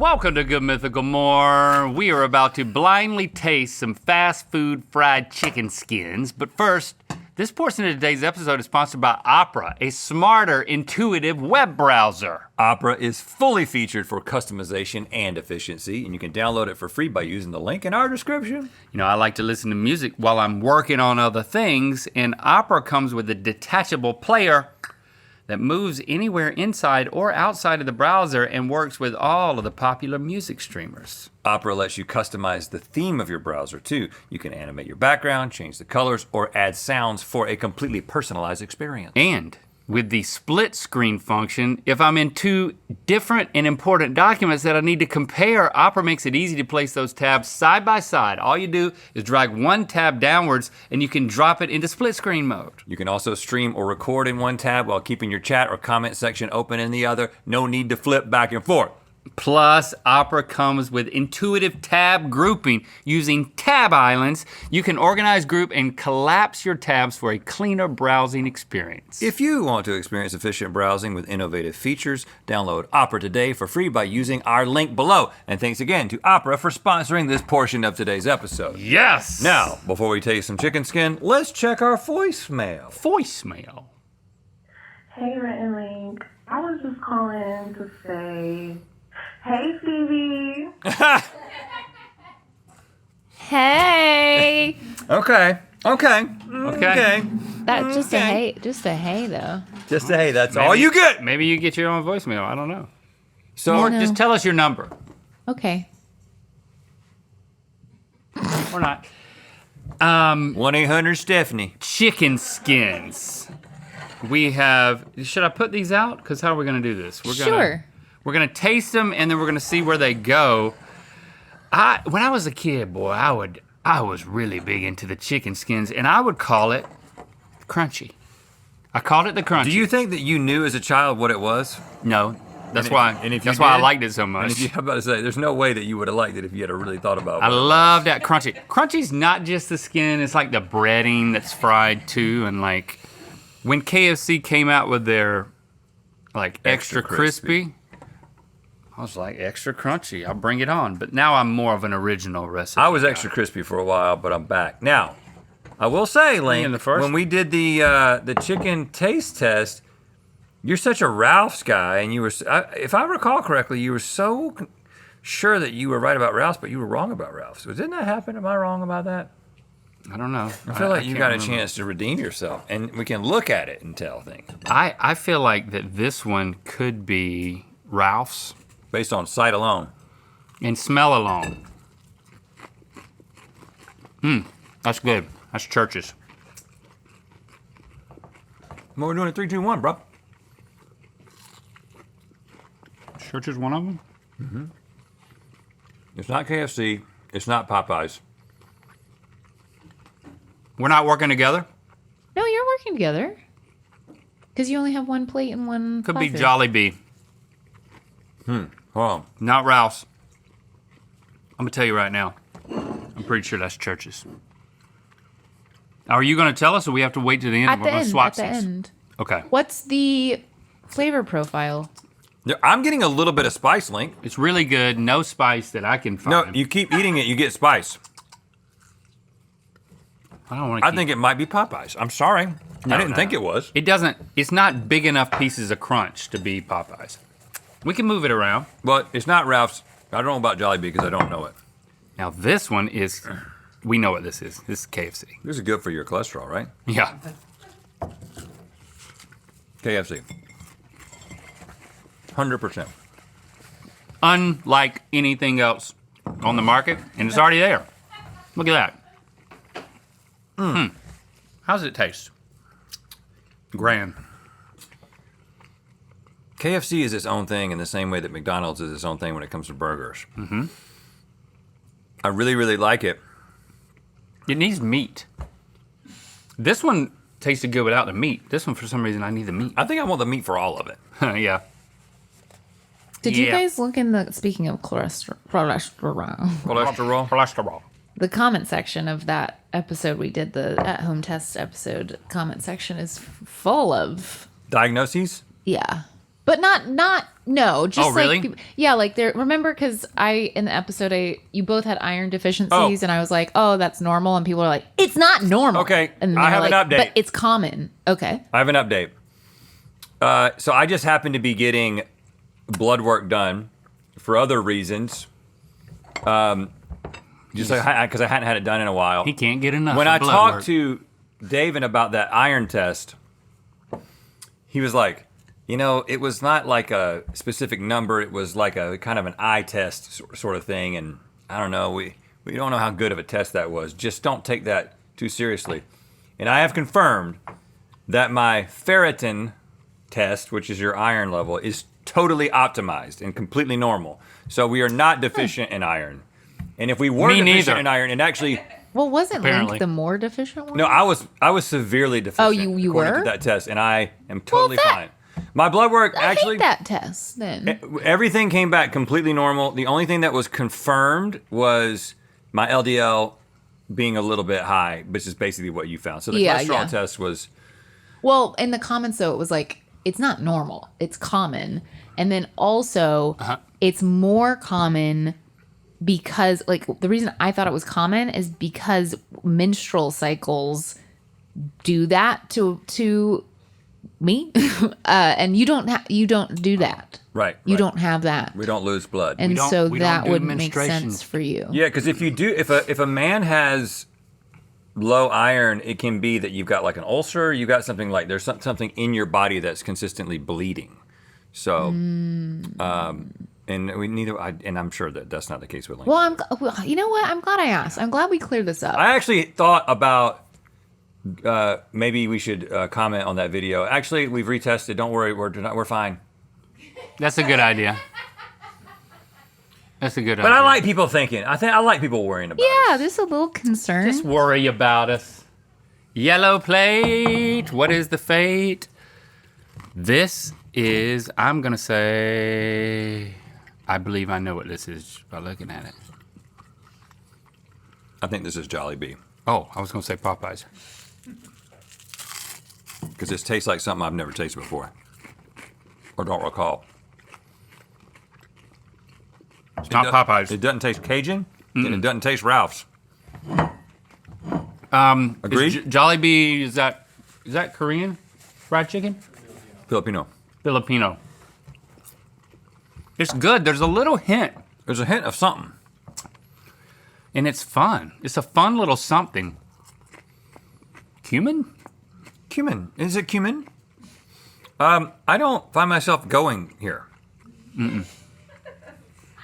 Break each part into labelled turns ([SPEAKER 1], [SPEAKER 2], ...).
[SPEAKER 1] Welcome to Good Mythical More. We are about to blindly taste some fast food fried chicken skins. But first, this portion of today's episode is sponsored by Opera, a smarter, intuitive web browser.
[SPEAKER 2] Opera is fully featured for customization and efficiency, and you can download it for free by using the link in our description.
[SPEAKER 1] You know, I like to listen to music while I'm working on other things, and Opera comes with a detachable player that moves anywhere inside or outside of the browser and works with all of the popular music streamers.
[SPEAKER 2] Opera lets you customize the theme of your browser too. You can animate your background, change the colors, or add sounds for a completely personalized experience.
[SPEAKER 1] And with the split screen function, if I'm in two different and important documents that I need to compare, Opera makes it easy to place those tabs side by side. All you do is drag one tab downwards and you can drop it into split screen mode.
[SPEAKER 2] You can also stream or record in one tab while keeping your chat or comment section open in the other. No need to flip back and forth.
[SPEAKER 1] Plus, Opera comes with intuitive tab grouping. Using tab islands, you can organize, group, and collapse your tabs for a cleaner browsing experience.
[SPEAKER 2] If you want to experience efficient browsing with innovative features, download Opera today for free by using our link below. And thanks again to Opera for sponsoring this portion of today's episode.
[SPEAKER 1] Yes!
[SPEAKER 2] Now, before we taste some chicken skin, let's check our voicemail.
[SPEAKER 1] Voicemail.
[SPEAKER 3] Hey, Rhett and Link. I was just calling to say, hey, Phoebe.
[SPEAKER 4] Hey.
[SPEAKER 2] Okay.
[SPEAKER 4] That just a hey though.
[SPEAKER 2] Just a hey, that's all you get.
[SPEAKER 1] Maybe you get your own voicemail, I don't know.
[SPEAKER 2] So
[SPEAKER 1] Or
[SPEAKER 4] No.
[SPEAKER 1] just tell us your number.
[SPEAKER 4] Okay.
[SPEAKER 1] Or not.
[SPEAKER 2] 1-800-STEPHANIE.
[SPEAKER 1] Chicken skins. We have, should I put these out? Because how are we gonna do this?
[SPEAKER 4] Sure.
[SPEAKER 1] We're gonna taste them and then we're gonna see where they go. When I was a kid, boy, I was really big into the chicken skins and I would call it crunchy. I called it the crunchy.
[SPEAKER 2] Do you think that you knew as a child what it was?
[SPEAKER 1] No, that's
[SPEAKER 2] And
[SPEAKER 1] why
[SPEAKER 2] if
[SPEAKER 1] that's
[SPEAKER 2] you
[SPEAKER 1] why I
[SPEAKER 2] did,
[SPEAKER 1] liked it so much.
[SPEAKER 2] I'm about to say, there's no way that you would have liked it if you had really thought about it.
[SPEAKER 1] I love that crunchy. Crunchy's not just the skin, it's like the breading that's fried too. And like when KFC came out with their like extra crispy, I was like, extra crunchy, I'll bring it on. But now I'm more of an original recipe.
[SPEAKER 2] I was extra crispy for a while, but I'm back. Now, I will say, Link,
[SPEAKER 1] in the first?
[SPEAKER 2] when we did the chicken taste test, you're such a Ralph's guy, and you were, if I recall correctly, you were so sure that you were right about Ralph's, but you were wrong about Ralph's. Didn't that happen? Am I wrong about that?
[SPEAKER 1] I don't know.
[SPEAKER 2] I feel like you
[SPEAKER 1] can't
[SPEAKER 2] got a
[SPEAKER 1] remember.
[SPEAKER 2] chance to redeem yourself, and we can look at it and tell things.
[SPEAKER 1] I feel like that this one could be Ralph's
[SPEAKER 2] Based on sight alone.
[SPEAKER 1] and smell alone. That's good. That's Church's.
[SPEAKER 2] Well, we're doing a 3, 2, 1, bro.
[SPEAKER 1] Church's one of them?
[SPEAKER 2] It's not KFC. It's not Popeyes.
[SPEAKER 1] We're not working together?
[SPEAKER 4] No, you're working together. Because you only have one plate and one
[SPEAKER 1] Could be
[SPEAKER 4] platter.
[SPEAKER 1] Jollibee,
[SPEAKER 2] Hold on.
[SPEAKER 1] not Ralph's. I'm gonna tell you right now. I'm pretty sure that's Church's. Are you gonna tell us or we have to wait to the end?
[SPEAKER 4] At
[SPEAKER 1] We're
[SPEAKER 4] the
[SPEAKER 1] gonna
[SPEAKER 4] end,
[SPEAKER 1] swap
[SPEAKER 4] at the
[SPEAKER 1] seats.
[SPEAKER 4] end.
[SPEAKER 1] Okay.
[SPEAKER 4] What's the flavor profile?
[SPEAKER 2] I'm getting a little bit of spice, Link.
[SPEAKER 1] It's really good. No spice that I can
[SPEAKER 2] No,
[SPEAKER 1] find.
[SPEAKER 2] you keep eating it, you get spice.
[SPEAKER 1] I don't want to.
[SPEAKER 2] I think it might be Popeyes. I'm sorry. I didn't think it was.
[SPEAKER 1] It doesn't. It's not big enough pieces of crunch to be Popeyes. We can move it around.
[SPEAKER 2] But it's not Ralph's. I don't know about Jollibee because I don't know it.
[SPEAKER 1] Now this one is. We know what this is. This is KFC.
[SPEAKER 2] This is good for your cholesterol, right?
[SPEAKER 1] Yeah.
[SPEAKER 2] KFC. 100%.
[SPEAKER 1] Unlike anything else on the market, and it's already there. Look at that. How's it taste? Grand.
[SPEAKER 2] KFC is its own thing in the same way that McDonald's is its own thing when it comes to burgers. I really, really like it.
[SPEAKER 1] It needs meat. This one tasted good without the meat. This one, for some reason, I need the meat.
[SPEAKER 2] I think I want the meat for all of it.
[SPEAKER 1] Yeah.
[SPEAKER 4] Did you
[SPEAKER 1] Yeah.
[SPEAKER 4] guys look in the, speaking of cholesterol,
[SPEAKER 1] Cholesterol.
[SPEAKER 4] the comment section of that episode we did, the at-home test episode comment section is full of,
[SPEAKER 2] Diagnoses?
[SPEAKER 4] yeah. But no, just
[SPEAKER 1] Oh, really?
[SPEAKER 4] like, yeah, like there, remember, because in the episode, you both had iron deficiencies, and I was like, oh, that's normal. And people are like, it's not normal.
[SPEAKER 2] Okay,
[SPEAKER 4] And
[SPEAKER 2] I
[SPEAKER 4] they're
[SPEAKER 2] have an
[SPEAKER 4] like,
[SPEAKER 2] update.
[SPEAKER 4] But it's common. Okay.
[SPEAKER 2] I have an update. So I just happened to be getting blood work done for other reasons. Just like because I hadn't had it done in a while.
[SPEAKER 1] He can't get enough.
[SPEAKER 2] When
[SPEAKER 1] of
[SPEAKER 2] I
[SPEAKER 1] blood
[SPEAKER 2] talked
[SPEAKER 1] work.
[SPEAKER 2] to David about that iron test, he was like, it was not like a specific number. It was like a kind of an eye test sort of thing. And I don't know, we don't know how good of a test that was. Just don't take that too seriously. And I have confirmed that my ferritin test, which is your iron level, is totally optimized and completely normal. So we are not deficient in iron. And if we were
[SPEAKER 1] Me
[SPEAKER 2] deficient
[SPEAKER 1] neither.
[SPEAKER 2] in iron, and actually,
[SPEAKER 4] Well, wasn't
[SPEAKER 1] Apparently.
[SPEAKER 4] Link the more deficient one?
[SPEAKER 2] no, I was severely deficient.
[SPEAKER 4] Oh, you
[SPEAKER 2] according
[SPEAKER 4] were?
[SPEAKER 2] to that test, and I am totally
[SPEAKER 4] that-
[SPEAKER 2] fine. My blood work
[SPEAKER 4] I
[SPEAKER 2] actually,
[SPEAKER 4] hate that test then.
[SPEAKER 2] everything came back completely normal. The only thing that was confirmed was my LDL being a little bit high, which is basically what you found. So the cholesterol test was.
[SPEAKER 4] Well, in the comments, though, it was like, it's not normal. It's common. And then also, it's more common because, like, the reason I thought it was common is because menstrual cycles do that to me. And you don't do that.
[SPEAKER 2] Right.
[SPEAKER 4] You
[SPEAKER 2] right.
[SPEAKER 4] don't have that.
[SPEAKER 2] We don't lose blood.
[SPEAKER 4] And
[SPEAKER 1] don't-
[SPEAKER 4] so
[SPEAKER 1] we don't
[SPEAKER 4] that
[SPEAKER 1] do
[SPEAKER 4] would make
[SPEAKER 1] menstruations.
[SPEAKER 4] sense for you.
[SPEAKER 2] Yeah, because if you do, if a man has low iron, it can be that you've got like an ulcer, you've got something like there's something in your body that's consistently bleeding. So, and we neither, and I'm sure that that's not the case with Link.
[SPEAKER 4] Well, you know what? I'm glad I asked. I'm glad we cleared this up.
[SPEAKER 2] I actually thought about maybe we should comment on that video. Actually, we've retested. Don't worry, we're fine.
[SPEAKER 1] That's a good idea. That's a good idea.
[SPEAKER 2] But I like people thinking. I like people worrying about
[SPEAKER 4] Yeah,
[SPEAKER 2] us.
[SPEAKER 4] just a little concern.
[SPEAKER 1] Just worry about us. Yellow plate. What is the fate? This is, I'm going to say, I believe I know what this is by looking at it.
[SPEAKER 2] I think this is Jollibee
[SPEAKER 1] Oh, I was going to say Popeyes.
[SPEAKER 2] because this tastes like something I've never tasted before or don't recall.
[SPEAKER 1] It's not Popeyes.
[SPEAKER 2] It doesn't taste Cajun, and it doesn't taste Ralph's.
[SPEAKER 1] Is
[SPEAKER 2] Agreed?
[SPEAKER 1] Jollibee, is that Korean fried chicken?
[SPEAKER 2] Filipino.
[SPEAKER 1] Filipino. It's good. There's a little hint,
[SPEAKER 2] There's a hint of something.
[SPEAKER 1] and it's fun. It's a fun little something. Cumin?
[SPEAKER 2] Cumin. Is it cumin? I don't find myself going here.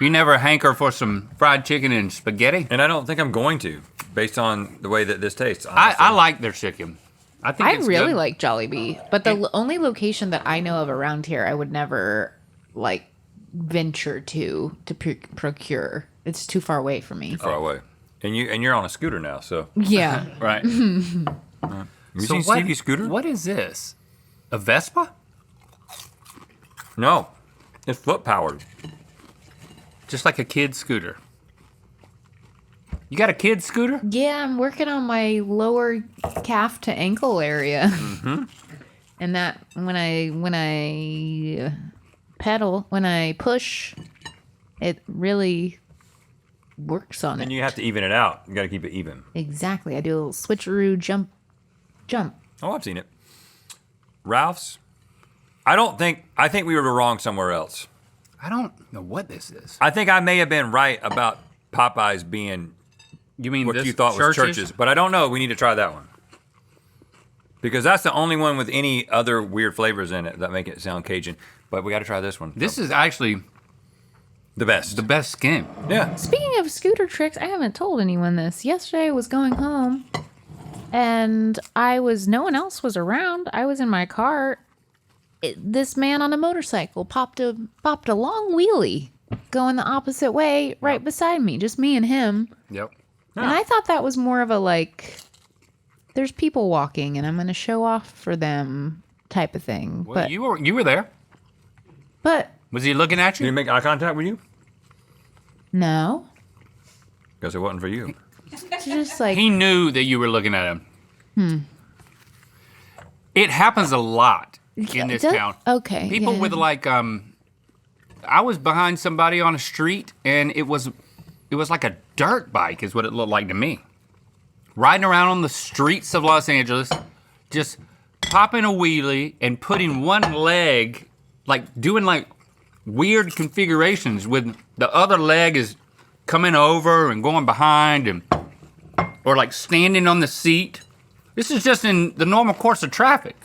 [SPEAKER 1] You never hanker for some fried chicken and spaghetti?
[SPEAKER 2] And I don't think I'm going to, based on the way that this tastes.
[SPEAKER 1] I
[SPEAKER 2] honestly.
[SPEAKER 1] like their chicken. I think
[SPEAKER 4] I
[SPEAKER 1] it's
[SPEAKER 4] really
[SPEAKER 1] good.
[SPEAKER 4] like Jollibee, but the only location that I know of around here, I would never like venture to procure. It's too far away from me.
[SPEAKER 2] far away. And you're on a scooter now, so.
[SPEAKER 4] Yeah.
[SPEAKER 1] Right.
[SPEAKER 2] Have you seen Stevie's scooter?
[SPEAKER 1] What is this? A Vespa?
[SPEAKER 2] No. It's foot powered.
[SPEAKER 1] Just like a kid's scooter. You got a kid's scooter?
[SPEAKER 4] Yeah, I'm working on my lower calf to ankle area. And that when I pedal, when I push, it really works on
[SPEAKER 2] And
[SPEAKER 4] it.
[SPEAKER 2] you have to even it out. You got to keep it even.
[SPEAKER 4] Exactly. I do a little switcheroo jump.
[SPEAKER 2] Oh, I've seen it. Ralph's. I think we were wrong somewhere else.
[SPEAKER 1] I don't know what this is.
[SPEAKER 2] I think I may have been right about Popeyes being
[SPEAKER 1] You mean
[SPEAKER 2] what
[SPEAKER 1] this
[SPEAKER 2] you thought was churches, but I don't know. We need to try that one. Because that's the only one with any other weird flavors in it that make it sound Cajun. But we got to try this one.
[SPEAKER 1] This is actually
[SPEAKER 2] the best.
[SPEAKER 1] the best skin.
[SPEAKER 2] Yeah.
[SPEAKER 4] Speaking of scooter tricks, I haven't told anyone this. Yesterday I was going home and no one else was around. I was in my car. This man on a motorcycle popped a long wheelie going the opposite way right beside me, just me and him.
[SPEAKER 1] Yep.
[SPEAKER 4] And I thought that was more of a like, there's people walking and I'm going to show off for them type of thing.
[SPEAKER 1] Well, you were there.
[SPEAKER 4] But
[SPEAKER 1] Was he looking at
[SPEAKER 2] Did he
[SPEAKER 1] you?
[SPEAKER 2] make eye contact with you?
[SPEAKER 4] no,
[SPEAKER 2] Because it wasn't for you.
[SPEAKER 4] it's just like,
[SPEAKER 1] He knew that you were looking at him. It happens a lot. in this
[SPEAKER 4] Does-
[SPEAKER 1] town.
[SPEAKER 4] okay,
[SPEAKER 1] People
[SPEAKER 4] yeah.
[SPEAKER 1] with like I was behind somebody on a street and it was like a dirt bike is what it looked like to me. Riding around on the streets of Los Angeles, just popping a wheelie and putting one leg, like doing like weird configurations with the other leg is coming over and going behind and or like standing on the seat. This is just in the normal course of traffic.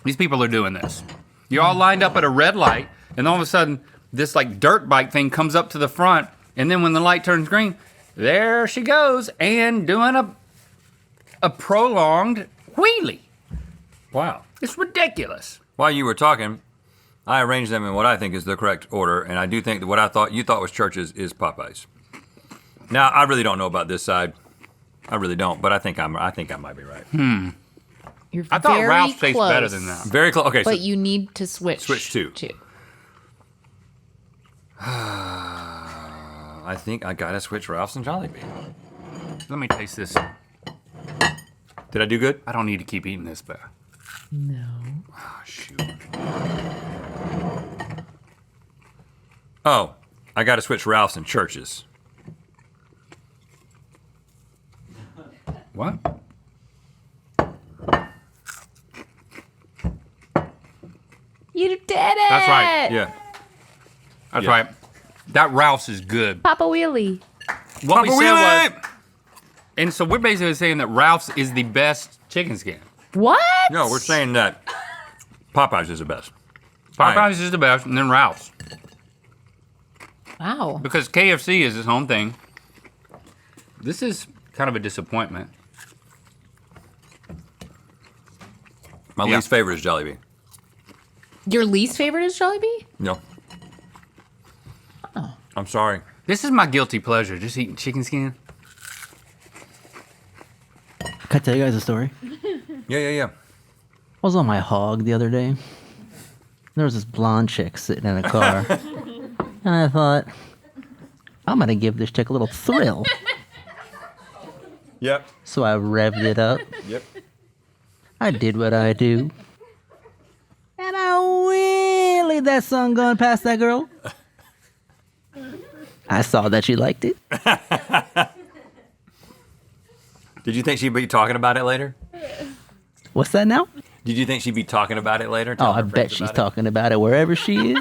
[SPEAKER 1] These people are doing this. You're all lined up at a red light, and all of a sudden, this like dirt bike thing comes up to the front, and then when the light turns green, there she goes, and doing a prolonged wheelie.
[SPEAKER 2] Wow.
[SPEAKER 1] It's ridiculous.
[SPEAKER 2] While you were talking, I arranged them in what I think is the correct order, and I do think that what you thought was Church's is Popeyes. Now, I really don't know about this side. I really don't, but I think I might be right.
[SPEAKER 4] You're
[SPEAKER 1] I thought
[SPEAKER 4] very
[SPEAKER 1] Ralph's tastes
[SPEAKER 4] close,
[SPEAKER 1] better than that.
[SPEAKER 2] Very close. Okay,
[SPEAKER 4] But you need to switch.
[SPEAKER 2] Switch to.
[SPEAKER 4] to.
[SPEAKER 2] I think I gotta switch Ralph's and Jollibee.
[SPEAKER 1] Let me taste this.
[SPEAKER 2] Did I do good?
[SPEAKER 1] I don't need to keep eating this, but
[SPEAKER 4] No.
[SPEAKER 1] oh shoot.
[SPEAKER 2] Oh, I gotta switch Ralph's and Church's.
[SPEAKER 1] What?
[SPEAKER 4] You did it.
[SPEAKER 1] That's right,
[SPEAKER 2] Yeah.
[SPEAKER 1] That's
[SPEAKER 2] Yeah.
[SPEAKER 1] right. That Ralph's is good.
[SPEAKER 4] Papa Wheelie.
[SPEAKER 1] What we
[SPEAKER 2] Papa
[SPEAKER 1] said
[SPEAKER 2] Wheelie!
[SPEAKER 1] was, and so we're basically saying that Ralph's is the best chicken skin.
[SPEAKER 4] What?
[SPEAKER 2] No, we're saying that Popeyes is the best.
[SPEAKER 1] Popeyes is the best, and then Ralph's.
[SPEAKER 4] Wow.
[SPEAKER 1] Because KFC is its own thing. This is kind of a disappointment.
[SPEAKER 2] My
[SPEAKER 1] Yeah.
[SPEAKER 2] least favorite is Jollibee.
[SPEAKER 4] Your least favorite is Jollibee?
[SPEAKER 2] No.
[SPEAKER 4] Oh.
[SPEAKER 2] I'm sorry.
[SPEAKER 1] This is my guilty pleasure, just eating chicken skin.
[SPEAKER 5] Can I tell you guys a story?
[SPEAKER 2] Yeah.
[SPEAKER 5] I was on my hog the other day. There was this blonde chick sitting in a car. And I thought, I'm going to give this chick a little thrill.
[SPEAKER 2] Yep.
[SPEAKER 5] So I revved it up.
[SPEAKER 2] Yep.
[SPEAKER 5] I did what I do. And I wheelied that sun gun past that girl. I saw that she liked it.
[SPEAKER 2] Did you think she'd be talking about it later?
[SPEAKER 5] What's that now?
[SPEAKER 2] Did you think she'd be talking about it later?
[SPEAKER 5] Oh,
[SPEAKER 2] telling
[SPEAKER 5] I
[SPEAKER 2] her
[SPEAKER 5] bet
[SPEAKER 2] friends
[SPEAKER 5] she's
[SPEAKER 2] about it?
[SPEAKER 5] talking about it wherever she is.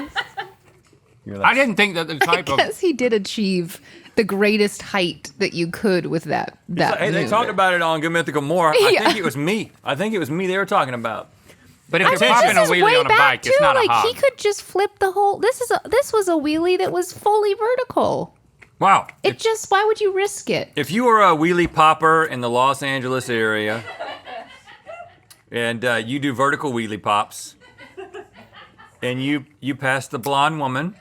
[SPEAKER 2] You're
[SPEAKER 1] I
[SPEAKER 2] like,
[SPEAKER 1] didn't think that the
[SPEAKER 4] I
[SPEAKER 1] type of
[SPEAKER 4] guess he did achieve the greatest height that you could with that.
[SPEAKER 2] hey, they
[SPEAKER 4] move.
[SPEAKER 2] talked about it on Good Mythical More. I
[SPEAKER 4] Yeah.
[SPEAKER 2] think it was me. they were talking about.
[SPEAKER 1] But if
[SPEAKER 4] I
[SPEAKER 1] you're
[SPEAKER 4] mean,
[SPEAKER 1] popping a
[SPEAKER 4] this is
[SPEAKER 1] wheelie
[SPEAKER 4] way
[SPEAKER 1] on a
[SPEAKER 4] back
[SPEAKER 1] bike,
[SPEAKER 4] too.
[SPEAKER 1] it's not
[SPEAKER 4] Like
[SPEAKER 1] a hog.
[SPEAKER 4] he could just flip the whole. This was a wheelie that was fully vertical.
[SPEAKER 2] Wow.
[SPEAKER 4] It just. Why would you risk it?
[SPEAKER 2] If you were a wheelie popper in the Los Angeles area and you do vertical wheelie pops and you passed the blonde woman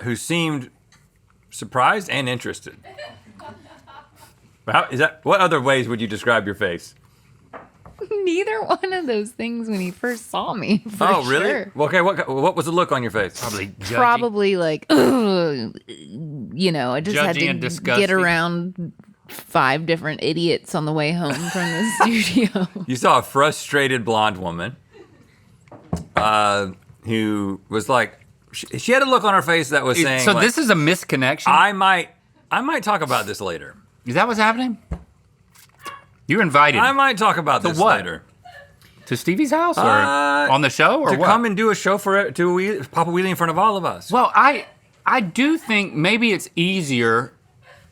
[SPEAKER 2] who seemed surprised and interested. What other ways would you describe your face?
[SPEAKER 4] Neither one of those things when he first saw me. For
[SPEAKER 2] Oh, really?
[SPEAKER 4] sure.
[SPEAKER 2] Well, okay, what was the look on your face?
[SPEAKER 1] Probably judgy.
[SPEAKER 4] Probably like, ugh, I just had
[SPEAKER 1] Judgy and
[SPEAKER 4] to
[SPEAKER 1] disgusting.
[SPEAKER 4] get around 5 different idiots on the way home from the studio.
[SPEAKER 2] You saw a frustrated blonde woman who was like, she had a look on her face that was saying,
[SPEAKER 1] So
[SPEAKER 2] like,
[SPEAKER 1] this is a misconnection?
[SPEAKER 2] I might talk about this later.
[SPEAKER 1] Is that what's happening? You're invited
[SPEAKER 2] I might talk about
[SPEAKER 1] To
[SPEAKER 2] this
[SPEAKER 1] what?
[SPEAKER 2] later.
[SPEAKER 1] to Stevie's house or on the show or
[SPEAKER 2] To
[SPEAKER 1] what?
[SPEAKER 2] come and do a show to Papa Wheelie in front of all of us.
[SPEAKER 1] Well, I do think maybe it's easier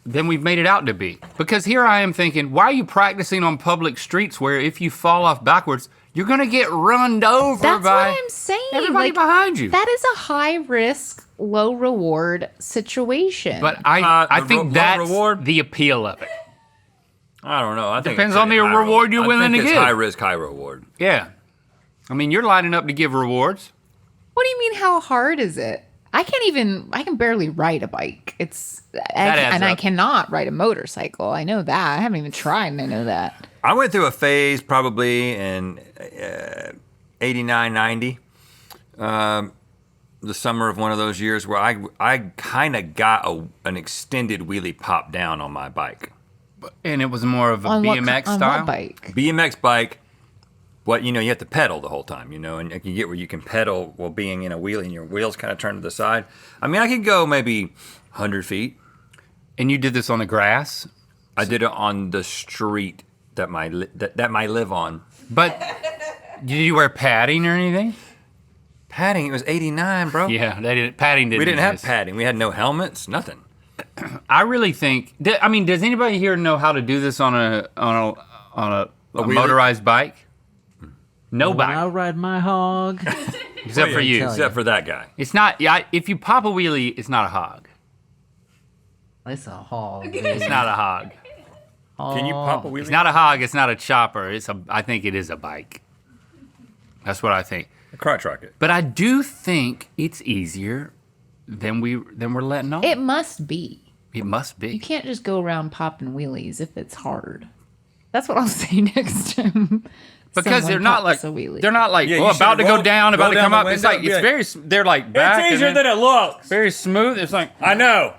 [SPEAKER 1] than we've made it out to be. Because here I am thinking, why are you practicing on public streets where if you fall off backwards, you're gonna get runned over
[SPEAKER 4] That's
[SPEAKER 1] by
[SPEAKER 4] what I'm saying.
[SPEAKER 1] everybody
[SPEAKER 4] Like,
[SPEAKER 1] behind you.
[SPEAKER 4] that is a high risk, low reward situation.
[SPEAKER 1] But I
[SPEAKER 2] the
[SPEAKER 1] think
[SPEAKER 2] low
[SPEAKER 1] that's
[SPEAKER 2] reward?
[SPEAKER 1] the appeal of it.
[SPEAKER 2] I don't know. I think
[SPEAKER 1] Depends
[SPEAKER 2] it's
[SPEAKER 1] on the
[SPEAKER 2] pretty high
[SPEAKER 1] reward you're willing to
[SPEAKER 2] I think
[SPEAKER 1] give.
[SPEAKER 2] it's high risk, high reward.
[SPEAKER 1] Yeah. I mean, you're lining up to give rewards.
[SPEAKER 4] what do you mean? How hard is it? I can barely ride a bike.
[SPEAKER 1] adds
[SPEAKER 2] up.
[SPEAKER 4] I cannot ride a motorcycle. I know that. I haven't even tried, and I know that.
[SPEAKER 2] I went through a phase probably in 89, 90. The summer of one of those years where I kind of got an extended wheelie pop down on my bike.
[SPEAKER 1] And it was more of a
[SPEAKER 4] On
[SPEAKER 1] BMX
[SPEAKER 4] on
[SPEAKER 1] style.
[SPEAKER 4] what bike?
[SPEAKER 2] BMX bike, what, you have to pedal the whole time, and you get where you can pedal while being in a wheelie and your wheels kind of turn to the side. I mean, I could go maybe 100 feet.
[SPEAKER 1] And you did this on the grass?
[SPEAKER 2] I did it on the street that my live on.
[SPEAKER 1] But did you wear padding or anything?
[SPEAKER 2] Padding, it was 89, bro.
[SPEAKER 1] Yeah, padding didn't
[SPEAKER 2] We didn't have
[SPEAKER 1] exist.
[SPEAKER 2] padding. We had no helmets, nothing.
[SPEAKER 1] I really think. I mean, does anybody here know how to do this on a motorized bike? Nobody,
[SPEAKER 5] When I ride my hog.
[SPEAKER 1] except for you.
[SPEAKER 5] tell
[SPEAKER 2] Except for that guy.
[SPEAKER 1] It's not. Yeah, if you pop a wheelie, it's not a hog.
[SPEAKER 5] It's a hog.
[SPEAKER 1] It's not a hog.
[SPEAKER 2] Can you pop a wheelie?
[SPEAKER 1] It's not a hog. It's not a chopper. I think it is a bike. That's what I think.
[SPEAKER 2] A crotch rocket.
[SPEAKER 1] But I do think it's easier than we're letting on.
[SPEAKER 4] It must be.
[SPEAKER 1] It must
[SPEAKER 4] You
[SPEAKER 1] be.
[SPEAKER 4] can't just go around popping wheelies if it's hard. That's what I'll say next time.
[SPEAKER 1] Because
[SPEAKER 4] someone
[SPEAKER 1] they're not like
[SPEAKER 4] pops a wheelie.
[SPEAKER 1] they're not like
[SPEAKER 2] Yeah, you
[SPEAKER 1] about to
[SPEAKER 2] should've
[SPEAKER 1] go
[SPEAKER 2] rolled-
[SPEAKER 1] down, about
[SPEAKER 2] rolled
[SPEAKER 1] to
[SPEAKER 2] down
[SPEAKER 1] come
[SPEAKER 2] the
[SPEAKER 1] up. It's
[SPEAKER 2] window,
[SPEAKER 1] like it's
[SPEAKER 2] yeah.
[SPEAKER 1] very. They're like back.
[SPEAKER 2] It's easier
[SPEAKER 1] and then
[SPEAKER 2] than it looks.
[SPEAKER 1] very smooth. It's like
[SPEAKER 2] I know.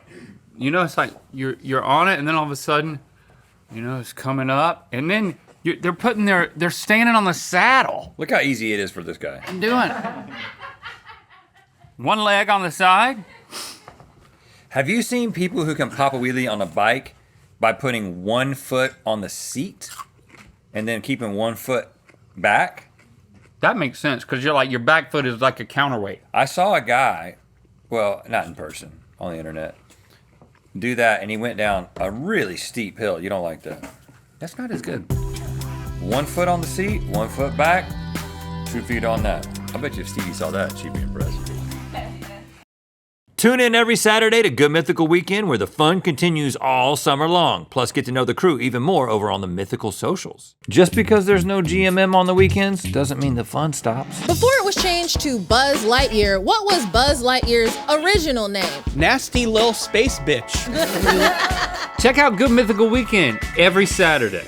[SPEAKER 1] it's like you're on it, and then all of a sudden, it's coming up, and then they're standing on the saddle
[SPEAKER 2] Look how easy it is for this guy.
[SPEAKER 1] and doing one leg on the side.
[SPEAKER 2] Have you seen people who can pop a wheelie on a bike by putting one foot on the seat and then keeping one foot back?
[SPEAKER 1] That makes sense because your back foot is like a counterweight.
[SPEAKER 2] I saw a guy, well, not in person, on the internet, do that, and he went down a really steep hill. You don't like that.
[SPEAKER 1] That's not as good.
[SPEAKER 2] 1 foot on the seat, 1 foot back, 2 feet on that. I bet you if Stevie saw that, she'd be impressed. Tune in every Saturday to Good Mythical Weekend, where the fun continues all summer long. Plus, get to know the crew even more over on the Mythical socials. Just because there's no GMM on the weekends doesn't mean the fun stops.
[SPEAKER 6] Before it was changed to Buzz Lightyear, what was Buzz Lightyear's original name?
[SPEAKER 7] Nasty little space bitch.
[SPEAKER 1] Check out Good Mythical Weekend every Saturday.